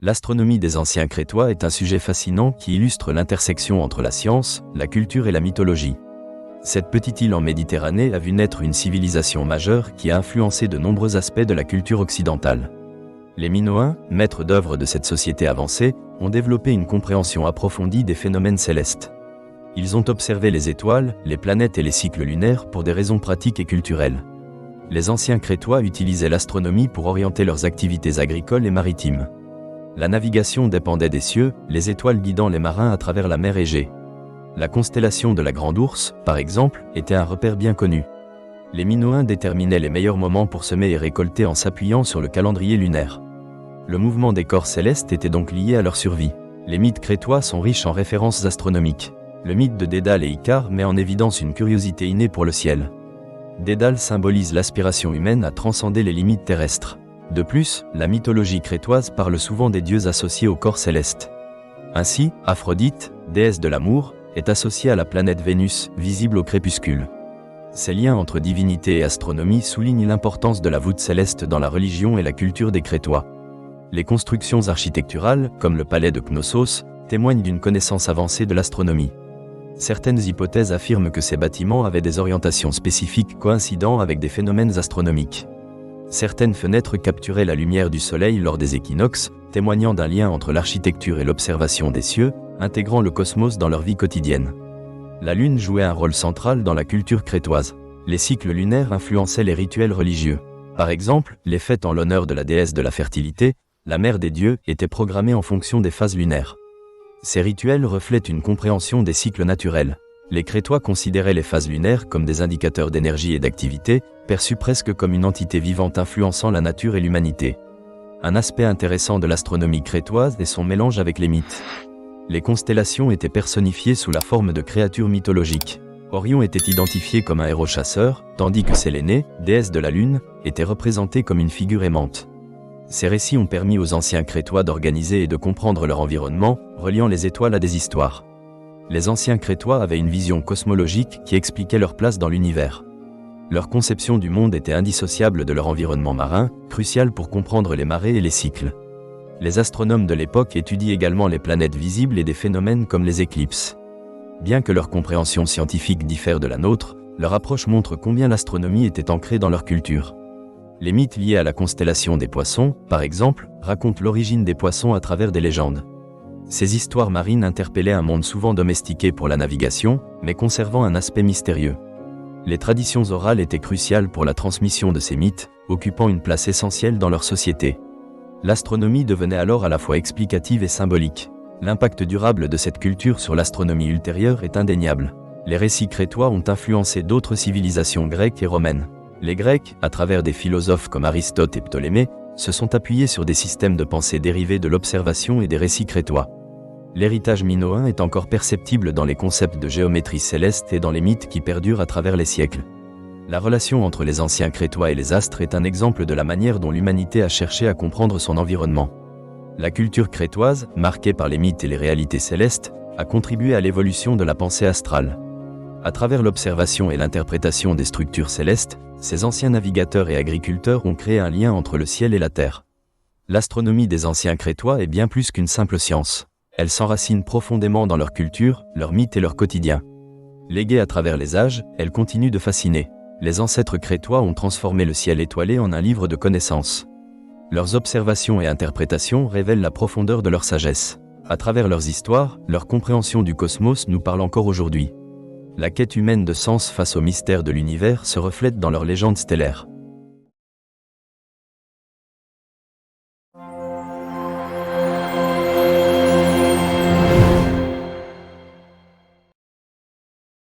L'astronomie des anciens Crétois est un sujet fascinant qui illustre l'intersection entre la science, la culture et la mythologie. Cette petite île en Méditerranée a vu naître une civilisation majeure qui a influencé de nombreux aspects de la culture occidentale. Les Minoens, maîtres d'œuvre de cette société avancée, ont développé une compréhension approfondie des phénomènes célestes. Ils ont observé les étoiles, les planètes et les cycles lunaires pour des raisons pratiques et culturelles. Les anciens Crétois utilisaient l'astronomie pour orienter leurs activités agricoles et maritimes. La navigation dépendait des cieux, les étoiles guidant les marins à travers la mer Égée. La constellation de la Grande Ourse, par exemple, était un repère bien connu. Les Minoens déterminaient les meilleurs moments pour semer et récolter en s'appuyant sur le calendrier lunaire. Le mouvement des corps célestes était donc lié à leur survie. Les mythes crétois sont riches en références astronomiques. Le mythe de Dédale et Icare met en évidence une curiosité innée pour le ciel. Dédale symbolise l'aspiration humaine à transcender les limites terrestres. De plus, la mythologie crétoise parle souvent des dieux associés au corps céleste. Ainsi, Aphrodite, déesse de l'amour, est associée à la planète Vénus, visible au crépuscule. Ces liens entre divinité et astronomie soulignent l'importance de la voûte céleste dans la religion et la culture des Crétois. Les constructions architecturales, comme le palais de Knossos, témoignent d'une connaissance avancée de l'astronomie. Certaines hypothèses affirment que ces bâtiments avaient des orientations spécifiques coïncidant avec des phénomènes astronomiques. Certaines fenêtres capturaient la lumière du soleil lors des équinoxes, témoignant d'un lien entre l'architecture et l'observation des cieux, intégrant le cosmos dans leur vie quotidienne. La lune jouait un rôle central dans la culture crétoise. Les cycles lunaires influençaient les rituels religieux. Par exemple, les fêtes en l'honneur de la déesse de la fertilité, la mère des dieux, étaient programmées en fonction des phases lunaires. Ces rituels reflètent une compréhension des cycles naturels. Les Crétois considéraient les phases lunaires comme des indicateurs d'énergie et d'activité, perçus presque comme une entité vivante influençant la nature et l'humanité. Un aspect intéressant de l'astronomie crétoise est son mélange avec les mythes. Les constellations étaient personnifiées sous la forme de créatures mythologiques. Orion était identifié comme un héros chasseur, tandis que Sélénée, déesse de la lune, était représentée comme une figure aimante. Ces récits ont permis aux anciens Crétois d'organiser et de comprendre leur environnement, reliant les étoiles à des histoires. Les anciens Crétois avaient une vision cosmologique qui expliquait leur place dans l'univers. Leur conception du monde était indissociable de leur environnement marin, crucial pour comprendre les marées et les cycles. Les astronomes de l'époque étudient également les planètes visibles et des phénomènes comme les éclipses. Bien que leur compréhension scientifique diffère de la nôtre, leur approche montre combien l'astronomie était ancrée dans leur culture. Les mythes liés à la constellation des poissons, par exemple, racontent l'origine des poissons à travers des légendes. Ces histoires marines interpellaient un monde souvent domestiqué pour la navigation, mais conservant un aspect mystérieux. Les traditions orales étaient cruciales pour la transmission de ces mythes, occupant une place essentielle dans leur société. L'astronomie devenait alors à la fois explicative et symbolique. L'impact durable de cette culture sur l'astronomie ultérieure est indéniable. Les récits crétois ont influencé d'autres civilisations grecques et romaines. Les Grecs, à travers des philosophes comme Aristote et Ptolémée, se sont appuyés sur des systèmes de pensée dérivés de l'observation et des récits crétois. L'héritage minoen est encore perceptible dans les concepts de géométrie céleste et dans les mythes qui perdurent à travers les siècles. La relation entre les anciens Crétois et les astres est un exemple de la manière dont l'humanité a cherché à comprendre son environnement. La culture crétoise, marquée par les mythes et les réalités célestes, a contribué à l'évolution de la pensée astrale. À travers l'observation et l'interprétation des structures célestes, ces anciens navigateurs et agriculteurs ont créé un lien entre le ciel et la terre. L'astronomie des anciens Crétois est bien plus qu'une simple science. Elle s'enracine profondément dans leur culture, leurs mythes et leur quotidien. Léguée à travers les âges, elle continue de fasciner. Les ancêtres crétois ont transformé le ciel étoilé en un livre de connaissances. Leurs observations et interprétations révèlent la profondeur de leur sagesse. À travers leurs histoires, leur compréhension du cosmos nous parle encore aujourd'hui. La quête humaine de sens face au mystère de l'univers se reflète dans leurs légendes stellaires.